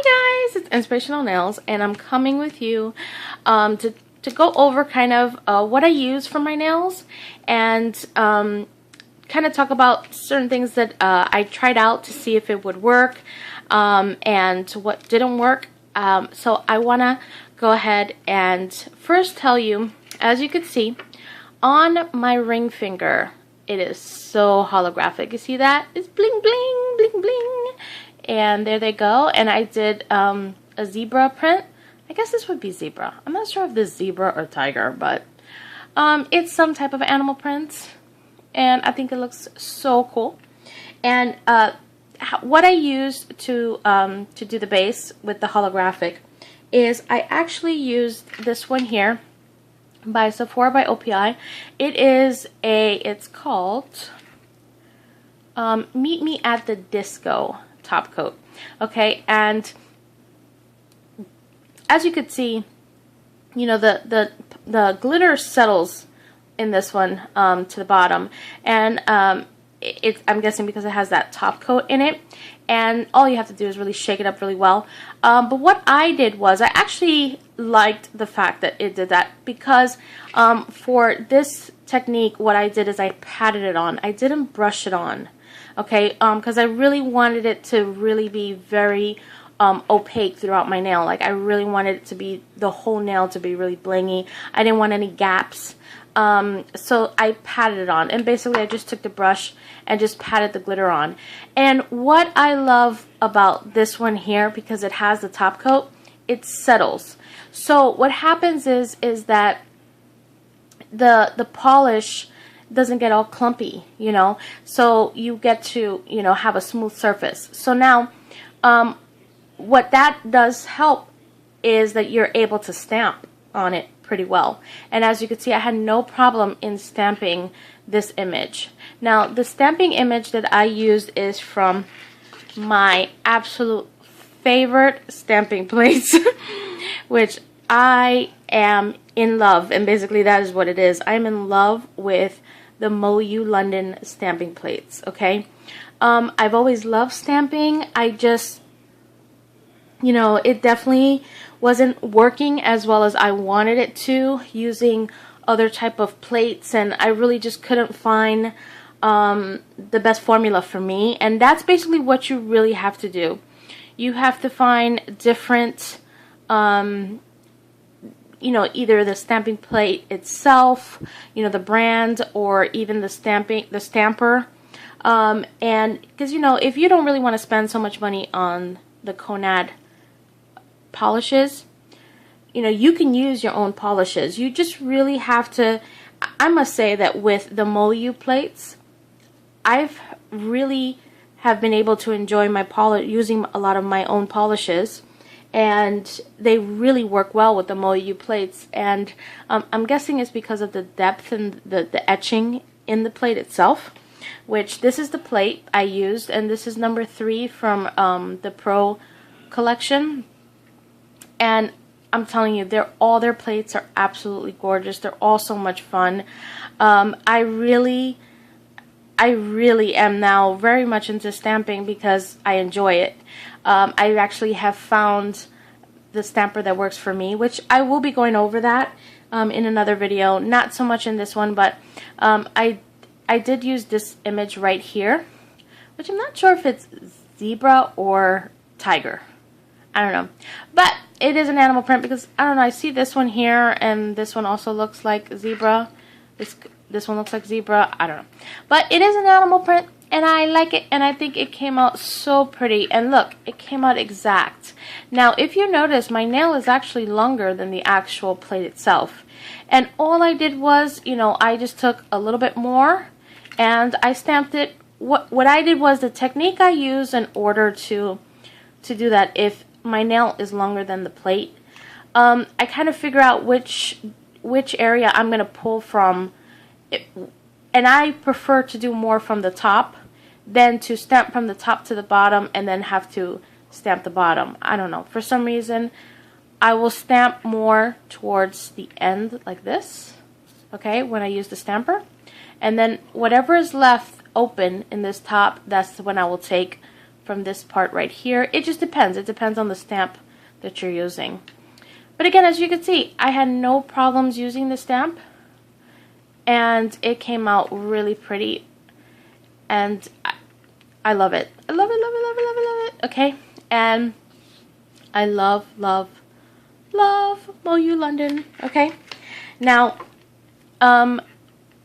Hi guys, it's Inspirational Nails, and I'm coming with you to go over kind of what I use for my nails, and kind of talk about certain things that I tried out to see if it would work, and what didn't work. So I want to go ahead and first tell you, as you can see, on my ring finger, it is so holographic. You see that? It's bling bling, bling bling. And there they go. And I did a zebra print. I guess this would be zebra. I'm not sure if this is zebra or tiger, but it's some type of animal print. And I think it looks so cool. And what I used to do the base with the holographic is I actually used this one here by Sephora by OPI. It's called Meet Me at the Disco top coat. Okay, and as you could see, you know, the glitter settles in this one to the bottom, and I'm guessing because it has that top coat in it, and all you have to do is really shake it up really well. But what I did was, I actually liked the fact that it did that, because for this technique, what I did is I patted it on. I didn't brush it on. Okay, because I really wanted it to really be very opaque throughout my nail. Like, I really wanted it to be, the whole nail to be really blingy. I didn't want any gaps. So I patted it on, and basically I just took the brush and just patted the glitter on. And what I love about this one here, because it has the top coat, it settles. So what happens is that the polish doesn't get all clumpy, you know, so you get to, you know, have a smooth surface. So now what that does help is that you're able to stamp on it pretty well. And as you can see, I had no problem in stamping this image. Now, the stamping image that I used is from my absolute favorite stamping plates, which I am in love, and basically that is what it is. I'm in love with the MoYou London stamping plates. Okay, I've always loved stamping. I just, you know, it definitely wasn't working as well as I wanted it to using other type of plates, and I really just couldn't find the best formula for me. And that's basically what you really have to do. You have to find different you know, either the stamping plate itself, you know, the brand, or even the stamper. And because, you know, if you don't really want to spend so much money on the Konad polishes, you know, you can use your own polishes. You just really have to, I must say that with the MoYou plates, I've really have been able to enjoy my using a lot of my own polishes. And they really work well with the MoYou plates, and I'm guessing it's because of the depth and the etching in the plate itself, which this is the plate I used, and this is number 3 from the Pro collection. And I'm telling you, all their plates are absolutely gorgeous. They're all so much fun. I really am now very much into stamping because I enjoy it. I actually have found the stamper that works for me, which I will be going over that in another video. Not so much in this one, but I did use this image right here, which I'm not sure if it's zebra or tiger. I don't know. But it is an animal print because, I don't know, I see this one here, and this one also looks like zebra. This one looks like zebra. I don't know. But it is an animal print, and I like it, and I think it came out so pretty. And look, it came out exact. Now, if you notice, my nail is actually longer than the actual plate itself. And all I did was, you know, I just took a little bit more, and I stamped it. What I did was, the technique I used in order to do that, if my nail is longer than the plate, I kind of figure out which area I'm going to pull from. And I prefer to do more from the top than to stamp from the top to the bottom and then have to stamp the bottom. I don't know. For some reason, I will stamp more towards the end like this, okay, when I use the stamper. And then whatever is left open in this top, that's when I will take from this part right here. It just depends. It depends on the stamp that you're using. But again, as you can see, I had no problems using the stamp, and it came out really pretty, and I love it. I love it, love it, love it, love it, love it. Okay, and I love, love, love MoYou London. Okay, now,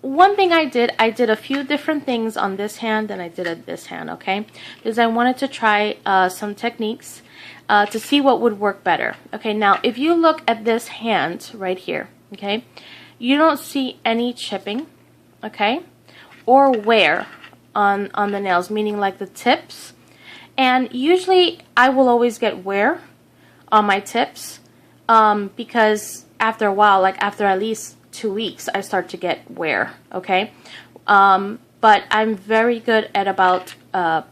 one thing I did a few different things on this hand than I did on this hand, okay? Because I wanted to try some techniques to see what would work better. Okay, now if you look at this hand right here, okay, you don't see any chipping, okay, or wear on the nails, meaning like the tips. And usually I will always get wear on my tips because after a while, like after at least 2 weeks, I start to get wear, okay? But I'm very good at about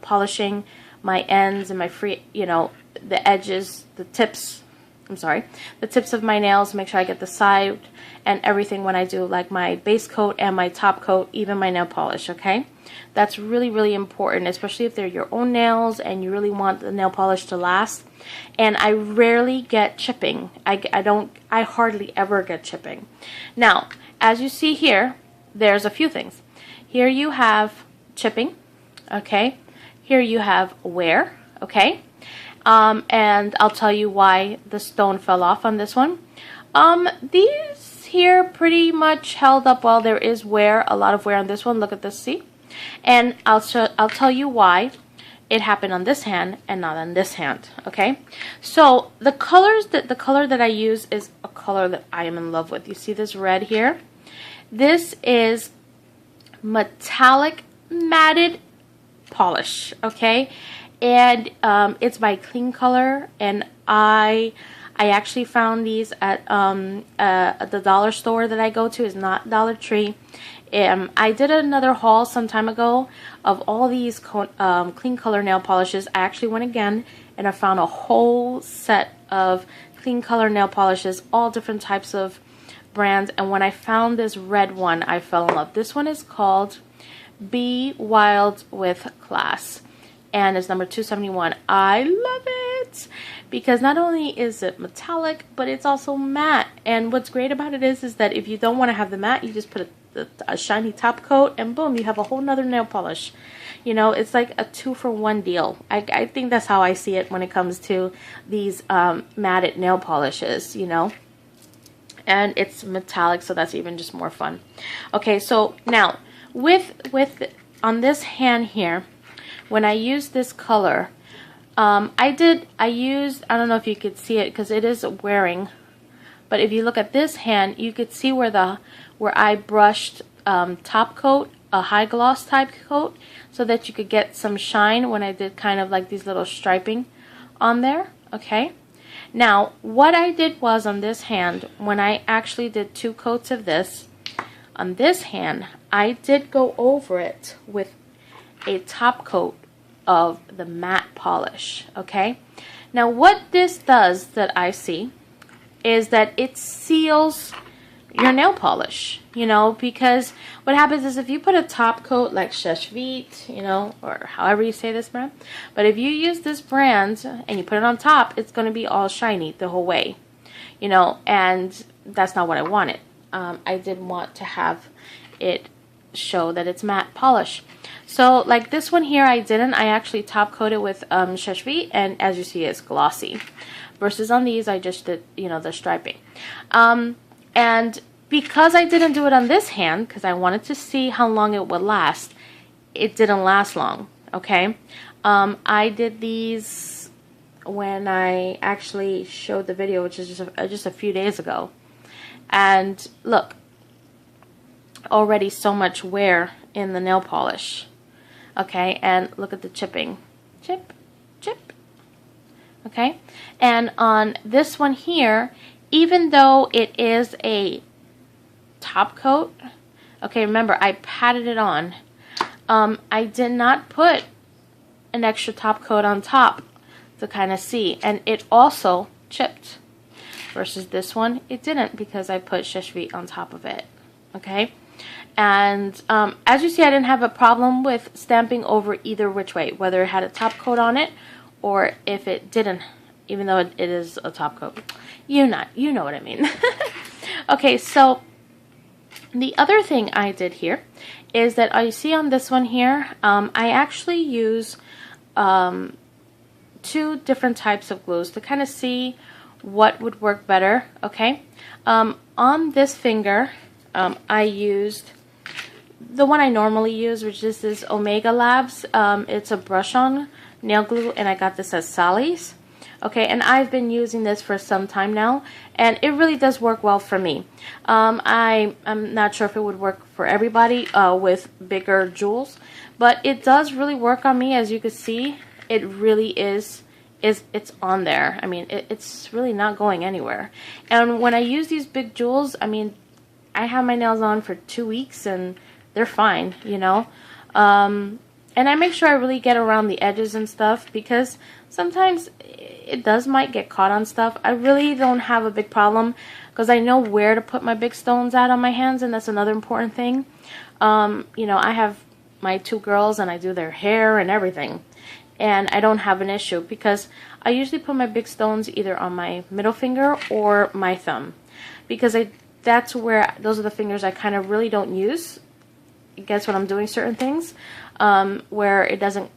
polishing my ends and my free, you know, the edges, the tips, I'm sorry, the tips of my nails, make sure I get the side and everything when I do like my base coat and my top coat, even my nail polish, okay? That's really, really important, especially if they're your own nails and you really want the nail polish to last. And I rarely get chipping. I hardly ever get chipping. Now, as you see here, there's a few things. Here you have chipping, okay? Here you have wear, okay? And I'll tell you why the stone fell off on this one. These here pretty much held up well. There is wear, a lot of wear on this one. Look at this, see? And I'll tell you why it happened on this hand and not on this hand, okay? So the color that I use is a color that I am in love with. You see this red here? This is metallic matted polish, okay? And it's by Clean Color, and I actually found these at the dollar store that I go to. Is not Dollar Tree. I did another haul some time ago of all these Clean Color nail polishes. I actually went again and I found a whole set of Clean Color nail polishes, all different types of brands. And when I found this red one, I fell in love. This one is called Be Wild with Class, and it's number 271. I love it because not only is it metallic, but it's also matte. And what's great about it is that if you don't want to have the matte, you just put a shiny top coat and boom, you have a whole nother nail polish. You know, it's like a 2-for-1 deal. I think that's how I see it when it comes to these matted nail polishes, you know. And it's metallic, so that's even just more fun. Okay, so now with on this hand here, when I use this color, I used, I don't know if you could see it because it is wearing, but if you look at this hand, you could see where I brushed top coat, a high gloss type coat, so that you could get some shine when I did kind of like these little striping on there, okay? Now, what I did was on this hand, when I actually did 2 coats of this, on this hand, I did go over it with a top coat of the matte polish, okay? Now, what this does that I see is that it seals your nail polish, you know, because what happens is if you put a top coat like Seche Vite, you know, or however you say this brand, but if you use this brand and you put it on top, it's going to be all shiny the whole way, you know, and that's not what I wanted. I did want to have it show that it's matte polish. So like this one here, I didn't. I actually top coated with Seche Vite, and as you see, it's glossy. Versus on these, I just did, you know, the striping. And because I didn't do it on this hand, because I wanted to see how long it would last, it didn't last long, okay? I did these when I actually showed the video, which is just a few days ago. And look, already so much wear in the nail polish, okay? And look at the chipping. Chip, chip, okay? And on this one here, even though it is a top coat, okay, remember I patted it on. I did not put an extra top coat on top to kind of see, and it also chipped. Versus this one, it didn't because I put Seche Vite on top of it, okay? And as you see, I didn't have a problem with stamping over either which way, whether it had a top coat on it or if it didn't, even though it is a top coat. You know what I mean. Okay, so the other thing I did here is that I see on this one here, I actually use 2 different types of glues to kind of see what would work better. Okay, on this finger, I used the one I normally use, which is this Omega Labs. It's a brush-on nail glue, and I got this at Sally's. Okay, and I've been using this for some time now, and it really does work well for me. I'm not sure if it would work for everybody with bigger jewels, but it does really work on me. As you can see, it really it's on there. I mean, it's really not going anywhere. And when I use these big jewels, I mean, I have my nails on for 2 weeks and they're fine, you know. And I make sure I really get around the edges and stuff, because sometimes it might get caught on stuff. I really don't have a big problem because I know where to put my big stones at on my hands, and that's another important thing. You know, I have my 2 girls and I do their hair and everything, and I don't have an issue because I usually put my big stones either on my middle finger or my thumb, because those are the fingers I kind of really don't use, I guess, when I'm doing certain things, where it doesn't,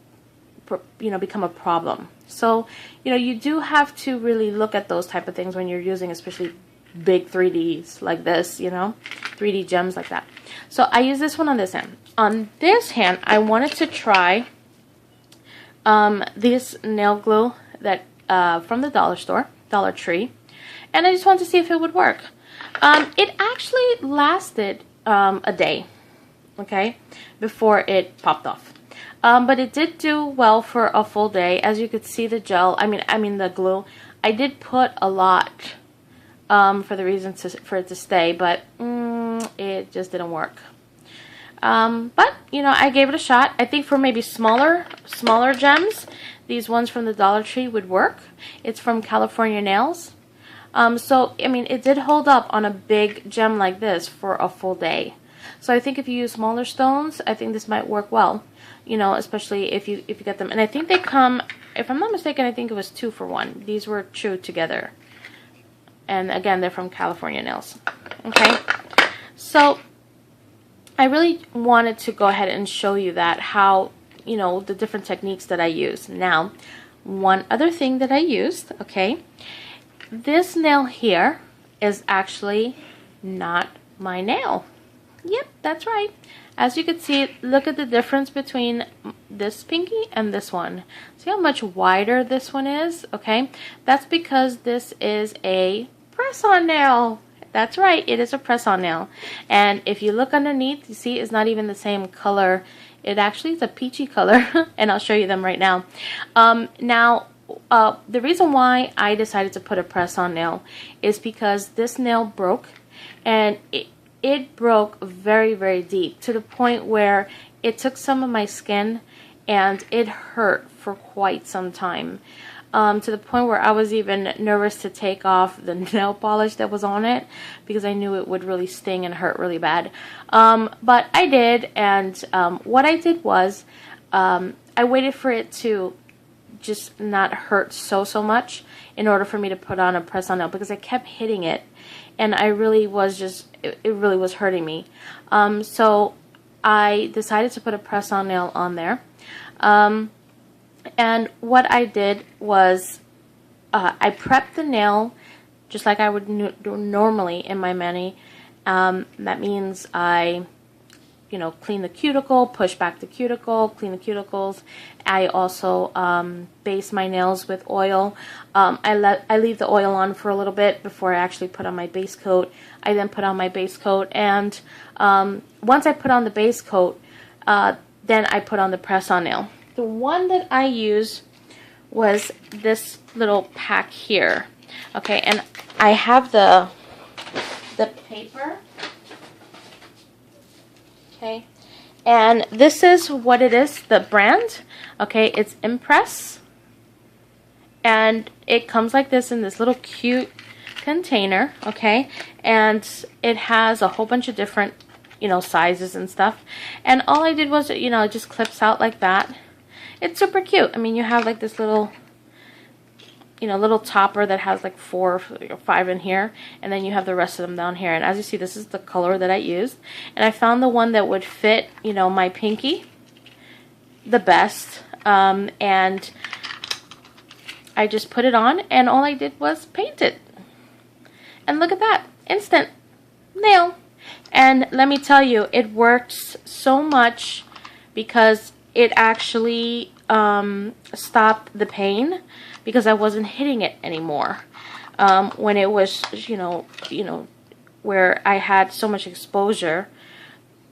you know, become a problem. So, you know, you do have to really look at those type of things when you're using especially big 3Ds like this, you know, 3D gems like that. So I use this one on this hand. On this hand, I wanted to try this nail glue that from the dollar store, Dollar Tree, and I just wanted to see if it would work. It actually lasted a day, okay, before it popped off. But it did do well for a full day. As you could see, the gel, I mean the glue, I did put a lot for the reason for it to stay, but it just didn't work. But you know, I gave it a shot. I think for maybe smaller gems, these ones from the Dollar Tree would work. It's from California Nails. So I mean, it did hold up on a big gem like this for a full day. So I think if you use smaller stones, I think this might work well. You know, especially if you get them. And I think they come, if I'm not mistaken, I think it was 2 for 1. These were 2 together. And again, they're from California Nails. Okay. So I really wanted to go ahead and show you that, how, you know, the different techniques that I use. Now, one other thing that I used, okay, this nail here is actually not my nail. Yep, that's right. As you can see, look at the difference between this pinky and this one. See how much wider this one is? Okay, that's because this is a press-on nail. That's right, it is a press-on nail. And if you look underneath, you see it's not even the same color. It actually is a peachy color, and I'll show you them right now. The reason why I decided to put a press-on nail is because this nail broke, and it broke very, very deep, to the point where it took some of my skin and it hurt for quite some time, to the point where I was even nervous to take off the nail polish that was on it, because I knew it would really sting and hurt really bad. But I did, and what I did was I waited for it to just not hurt so much in order for me to put on a press-on nail, because I kept hitting it and I really was just, it really was hurting me. So I decided to put a press-on nail on there. And what I did was I prepped the nail just like I would do normally in my mani. That means I, you know, clean the cuticle, push back the cuticle, clean the cuticles. I also base my nails with oil. I leave the oil on for a little bit before I actually put on my base coat. I then put on my base coat, and once I put on the base coat, then I put on the press-on nail. The one that I used was this little pack here. Okay, and I have the paper. Okay, and this is what it is, the brand. Okay, it's Impress, and it comes like this in this little cute container. Okay, and it has a whole bunch of different you know, sizes and stuff. And all I did was, you know, it just clips out like that. It's super cute. I mean, you have like this little, you know, little topper that has like 4 or 5 in here, and then you have the rest of them down here. And as you see, this is the color that I used, and I found the one that would fit, you know, my pinky the best. And I just put it on, and all I did was paint it. And look at that, instant nail. And let me tell you, it works so much because it actually stopped the pain, because I wasn't hitting it anymore. When it was, you know, where I had so much exposure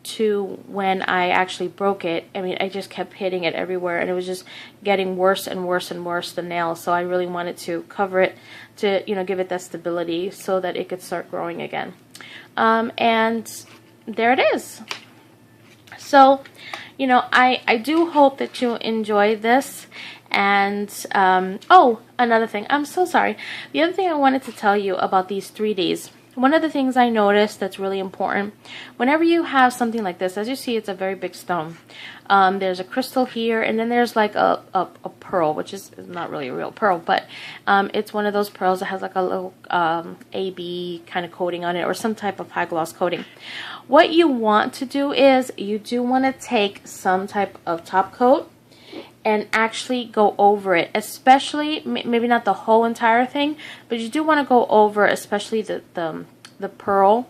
to when I actually broke it. I mean, I just kept hitting it everywhere, and it was just getting worse and worse and worse, the nail. So I really wanted to cover it to, you know, give it that stability so that it could start growing again. And there it is. So, you know, I do hope that you enjoy this. And, oh, another thing, I'm so sorry. The other thing I wanted to tell you about these 3Ds. One of the things I noticed that's really important, whenever you have something like this, as you see, it's a very big stone. There's a crystal here, and then there's like a pearl, which is not really a real pearl, but it's one of those pearls that has like a little AB kind of coating on it, or some type of high gloss coating. What you want to do is, you do want to take some type of top coat and actually go over it, especially, maybe not the whole entire thing, but you do want to go over especially the pearl,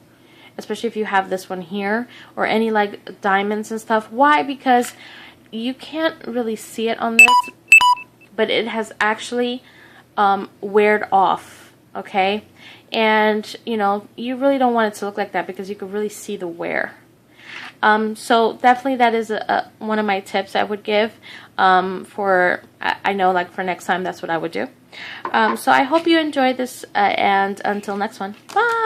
especially if you have this one here, or any like diamonds and stuff. Why? Because you can't really see it on this, but it has actually weared off, okay? And, you know, you really don't want it to look like that, because you can really see the wear. So definitely that is one of my tips I would give for, I know, like for next time, that's what I would do. So I hope you enjoyed this, and until next one, bye!